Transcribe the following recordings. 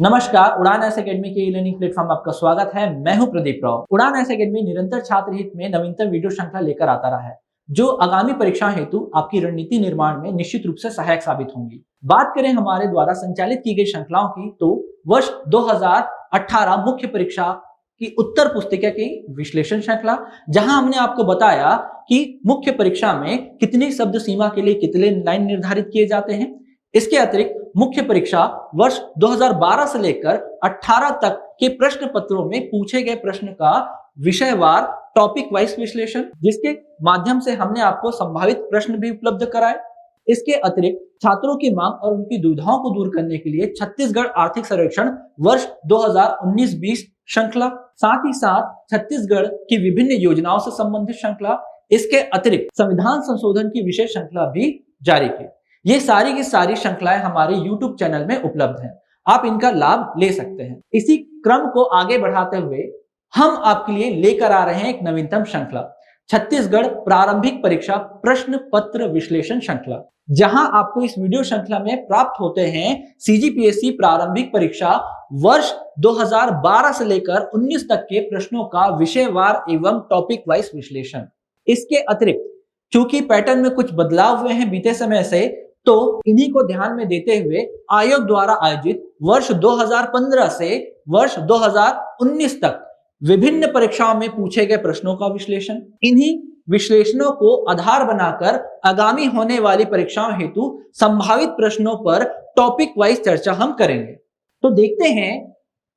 नमस्कार, उड़ान ऐस एकेडमी के ई-लर्निंग प्लेटफॉर्म आपका स्वागत है। मैं हूं प्रदीप राव। उड़ान ऐस एकेडमी निरंतर छात्र हित में नवीनतम वीडियो श्रृंखला लेकर आता रहा है, जो आगामी परीक्षा हेतु आपकी रणनीति निर्माण में निश्चित रूप से सहायक साबित होंगी। बात करें हमारे द्वारा संचालित की गई श्रृंखलाओं की, तो वर्ष 2018 मुख्य परीक्षा की उत्तर पुस्तिका की विश्लेषण श्रृंखला, जहां हमने आपको बताया कि मुख्य परीक्षा में कितनी शब्द सीमा के लिए कितने लाइन निर्धारित किए जाते हैं। इसके अतिरिक्त मुख्य परीक्षा वर्ष 2012 से लेकर 18 तक के प्रश्न पत्रों में पूछे गए प्रश्न का विषयवार टॉपिक वाइज विश्लेषण, जिसके माध्यम से हमने आपको संभावित प्रश्न भी उपलब्ध कराए। इसके अतिरिक्त छात्रों की मांग और उनकी दुविधाओं को दूर करने के लिए छत्तीसगढ़ आर्थिक सर्वेक्षण वर्ष 2019-20 श्रृंखला, साथ ही साथ छत्तीसगढ़ की विभिन्न योजनाओं से संबंधित श्रृंखला, इसके अतिरिक्त संविधान संशोधन की विशेष श्रृंखला भी जारी की। ये सारी की सारी श्रृंखलाएं हमारे YouTube चैनल में उपलब्ध हैं, आप इनका लाभ ले सकते हैं। इसी क्रम को आगे बढ़ाते हुए हम आपके लिए लेकर आ रहे हैं एक नवीनतम श्रृंखला, छत्तीसगढ़ प्रारंभिक परीक्षा प्रश्न पत्र विश्लेषण श्रृंखला, जहां आपको इस वीडियो श्रृंखला में प्राप्त होते हैं CGPSC प्रारंभिक परीक्षा वर्ष 2012 से लेकर 19 तक के प्रश्नों का विषयवार एवं टॉपिक वाइज विश्लेषण। इसके अतिरिक्त चूंकि पैटर्न में कुछ बदलाव हुए हैं बीते समय से, तो इन्हीं को ध्यान में देते हुए आयोग द्वारा आयोजित वर्ष 2015 से वर्ष 2019 तक विभिन्न परीक्षाओं में पूछे गए प्रश्नों का विश्लेषण, इन्हीं विश्लेषणों को आधार बनाकर आगामी होने वाली परीक्षाओं हेतु संभावित प्रश्नों पर टॉपिक वाइज चर्चा हम करेंगे। तो देखते हैं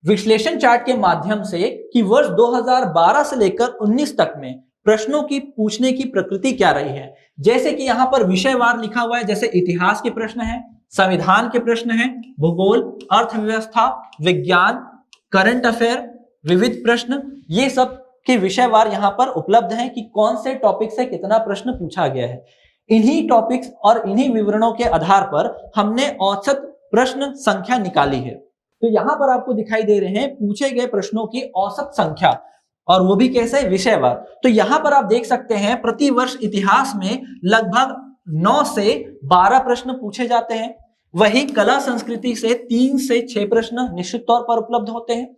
विश्लेषण चार्ट के माध्यम से कि वर्ष 2012 से लेकर 19 तक में प्रश्नों की पूछने की प्रकृति क्या रही है। जैसे कि यहाँ पर विषयवार लिखा हुआ है, जैसे इतिहास के प्रश्न हैं, संविधान के प्रश्न हैं, भूगोल, अर्थव्यवस्था, विज्ञान, करंट अफेयर, विविध प्रश्न, ये सब के विषयवार यहाँ पर उपलब्ध हैं कि कौन से टॉपिक से कितना प्रश्न पूछा गया है। इन्हीं टॉपिक्स और इन्हीं विवरणों के आधार पर हमने औसत प्रश्न संख्या निकाली है। तो यहाँ पर आपको दिखाई दे रहे हैं पूछे गए प्रश्नों की औसत संख्या, और वो भी कैसे, विषयवार। तो यहाँ पर आप देख सकते हैं प्रति वर्ष इतिहास में लगभग 9 से 12 प्रश्न पूछे जाते हैं। वही कला संस्कृति से 3 से 6 प्रश्न निश्चित तौर पर उपलब्ध होते हैं।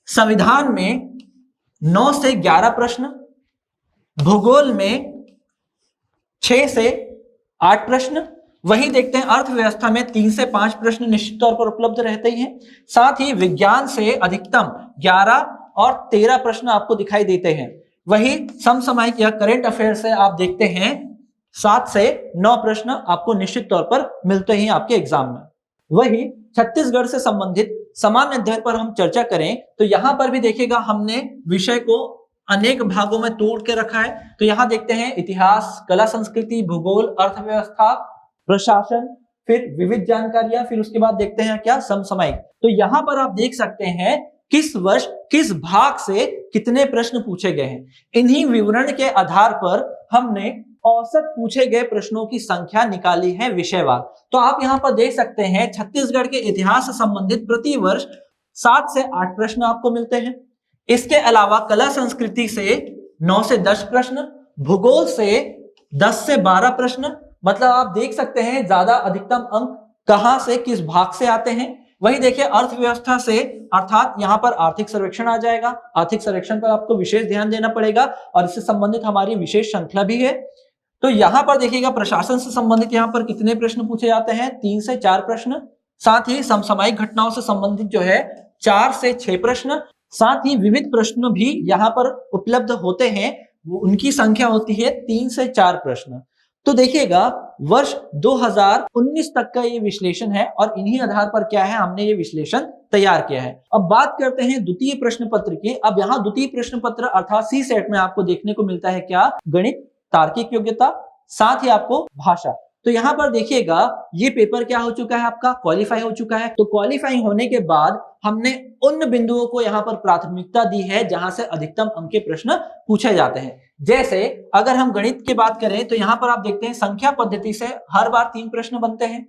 संविधान में 9 से 11 प्रश्न, भूगोल में 6 से 8 प्रश्न, वही देखते हैं अर्थव्यवस्था में 3 से 5 प्रश्न निश्चित तौर पर उपलब्ध रहते ही हैं। साथ ही विज्ञान से अधिकतम 11 और 13 प्रश्न आपको दिखाई देते हैं। वही समसामयिक या करंट अफेयर से आप देखते हैं 7 से 9 प्रश्न आपको निश्चित तौर पर मिलते ही आपके एग्जाम में। वही छत्तीसगढ़ से संबंधित सामान्य अध्ययन पर हम चर्चा करें तो यहाँ पर भी देखिएगा हमने विषय को अनेक भागों में तोड़ के रखा है। तो यहाँ देखते हैं इतिहास, कला संस्कृति, भूगोल, अर्थव्यवस्था, प्रशासन, फिर विविध जानकारियां, फिर उसके बाद देखते हैं क्या, समसामयिक। तो यहाँ पर आप देख सकते हैं किस वर्ष किस भाग से कितने प्रश्न पूछे गए हैं। इन्हीं विवरण के आधार पर हमने औसत पूछे गए प्रश्नों की संख्या निकाली है विषयवार। तो आप यहाँ पर देख सकते हैं छत्तीसगढ़ के इतिहास से संबंधित प्रति वर्ष 7 से 8 प्रश्न आपको मिलते हैं। इसके अलावा कला संस्कृति से 9 से 10 प्रश्न, भूगोल से 10 से 12 प्रश्न, मतलब आप देख सकते हैं ज्यादा अधिकतम अंक कहां से किस भाग से आते हैं। वही देखिए अर्थव्यवस्था से, अर्थात यहाँ पर आर्थिक सर्वेक्षण आ जाएगा। आर्थिक सर्वेक्षण पर आपको विशेष ध्यान देना पड़ेगा और इससे संबंधित हमारी विशेष श्रृंखला भी है। तो यहाँ पर देखिएगा प्रशासन से संबंधित यहाँ पर कितने प्रश्न पूछे जाते हैं, 3 से 4 प्रश्न। साथ ही समसामयिक घटनाओं से संबंधित जो है 4 से 6 प्रश्न। साथ ही विविध प्रश्न भी यहाँ पर उपलब्ध होते हैं, उनकी संख्या होती है 3 से 4 प्रश्न। तो देखिएगा वर्ष 2019 तक का ये विश्लेषण है और इन्हीं आधार पर क्या है, हमने ये विश्लेषण तैयार किया है। अब बात करते हैं द्वितीय प्रश्न पत्र की। अब यहाँ द्वितीय प्रश्न पत्र अर्थात सी सेट में आपको देखने को मिलता है क्या, गणित, तार्किक योग्यता, साथ ही आपको भाषा। तो यहाँ पर देखिएगा ये पेपर क्या हो चुका है, आपका क्वालिफाई हो चुका है। तो क्वालिफाई होने के बाद हमने उन बिंदुओं को यहाँ पर प्राथमिकता दी है जहां से अधिकतम अंक के प्रश्न पूछे जाते हैं। जैसे अगर हम गणित की बात करें तो यहाँ पर आप देखते हैं संख्या पद्धति से हर बार 3 प्रश्न बनते हैं,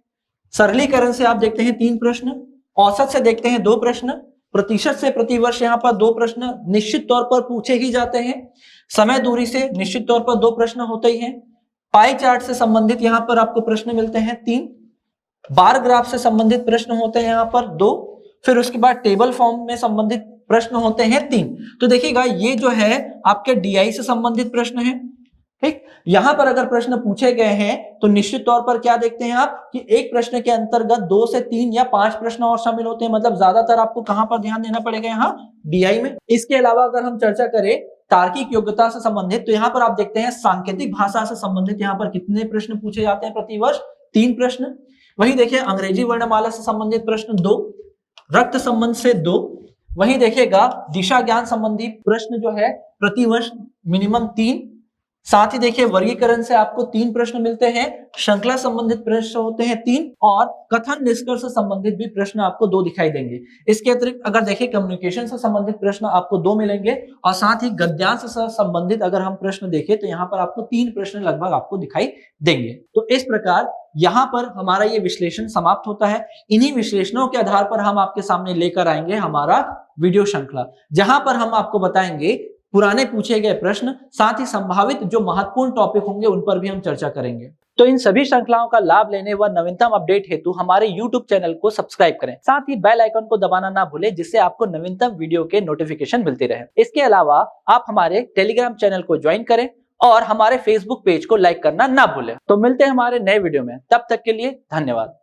सरलीकरण से आप देखते हैं 3 प्रश्न, औसत से देखते हैं 2 प्रश्न, प्रतिशत से प्रतिवर्ष यहाँ पर 2 प्रश्न निश्चित तौर पर पूछे ही जाते हैं, समय दूरी से निश्चित तौर पर 2 प्रश्न होते ही हैं, पाई चार्ट से संबंधित यहाँ पर आपको प्रश्न मिलते हैं 3, बार ग्राफ से संबंधित प्रश्न होते हैं यहाँ पर 2, फिर उसके बाद टेबल फॉर्म में संबंधित प्रश्न होते हैं 3। तो देखिएगा ये जो है आपके डीआई से संबंधित प्रश्न है। ठीक, यहां पर अगर प्रश्न पूछे गए हैं तो निश्चित तौर पर क्या देखते हैं आप कि एक प्रश्न के अंतर्गत 2 से 3 या 5 प्रश्न और शामिल होते हैं, मतलब ज्यादातर आपको कहां पर ध्यान देना पड़ेगा, यहाँ डीआई में। इसके अलावा अगर हम चर्चा करें तार्किक योग्यता से संबंधित, तो यहाँ पर आप देखते हैं सांकेतिक भाषा से संबंधित यहाँ पर कितने प्रश्न पूछे जाते हैं प्रतिवर्ष, 3 प्रश्न। वही देखिए अंग्रेजी वर्णमाला से संबंधित प्रश्न 2, रक्त संबंध से 2, वही देखिएगा दिशा ज्ञान संबंधी प्रश्न जो है प्रतिवर्ष मिनिमम 3। साथ ही देखिए वर्गीकरण से आपको 3 प्रश्न मिलते हैं, श्रृंखला संबंधित प्रश्न होते हैं 3, और कथन निष्कर्ष से संबंधित भी प्रश्न आपको 2 दिखाई देंगे। इसके अतिरिक्त अगर देखिए कम्युनिकेशन से संबंधित प्रश्न आपको 2 मिलेंगे, और साथ ही गद्यांश से संबंधित अगर हम प्रश्न देखें तो यहाँ पर आपको 3 प्रश्न लगभग आपको दिखाई देंगे। तो इस प्रकार यहाँ पर हमारा ये विश्लेषण समाप्त होता है। इन्हीं विश्लेषणों के आधार पर हम आपके सामने लेकर आएंगे हमारा वीडियो श्रृंखला, जहां पर हम आपको बताएंगे पुराने पूछे गए प्रश्न, साथ ही संभावित जो महत्वपूर्ण टॉपिक होंगे उन पर भी हम चर्चा करेंगे। तो इन सभी श्रृंखलाओं का लाभ लेने व नवीनतम अपडेट हेतु हमारे YouTube चैनल को सब्सक्राइब करें, साथ ही बेल आइकन को दबाना ना भूलें, जिससे आपको नवीनतम वीडियो के नोटिफिकेशन मिलते रहे। इसके अलावा आप हमारे टेलीग्राम चैनल को ज्वाइन करें और हमारे फेसबुक पेज को लाइक करना ना भूलें। तो मिलते हैं हमारे नए वीडियो में, तब तक के लिए धन्यवाद।